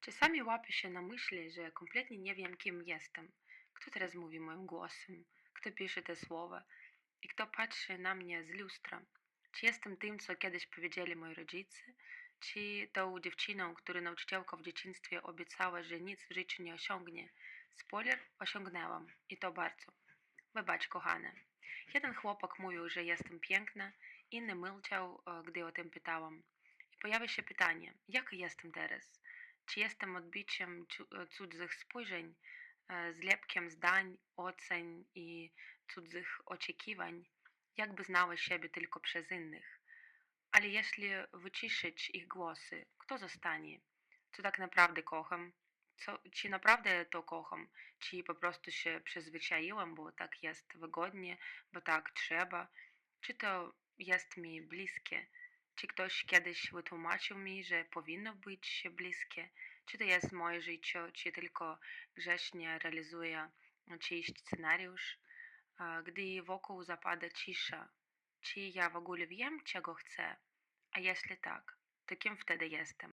Czasami łapię się na myśli, że kompletnie nie wiem, kim jestem. Kto teraz mówi moim głosem, kto pisze te słowa i kto patrzy na mnie z lustra. Czy jestem tym, co kiedyś powiedzieli moi rodzice, czy tą dziewczyną, której nauczycielka w dzieciństwie obiecała, że nic w życiu nie osiągnie. Spoiler, osiągnęłam i to bardzo. Wybacz, kochane. Jeden chłopak mówił, że jestem piękna, inny milczał, gdy o tym pytałam. I pojawia się pytanie, jaka jestem teraz? Czy jestem odbiciem cudzych spojrzeń, zlepkiem zdań, ocen i cudzych oczekiwań, jakby znała siebie tylko przez innych? Ale jeśli wyciszyć ich głosy, kto zostanie? Co tak naprawdę kocham? Czy naprawdę to kocham? Czy po prostu się przyzwyczaiłam, bo tak jest wygodnie, bo tak trzeba? Czy to jest mi bliskie? Czy ktoś kiedyś wytłumaczył mi, że powinno być bliskie? Czy to jest moje życie, czy tylko grzecznie realizuję czyjś scenariusz? Gdy wokół zapada cisza, czy ja w ogóle wiem, czego chcę? A jeśli tak, to kim wtedy jestem?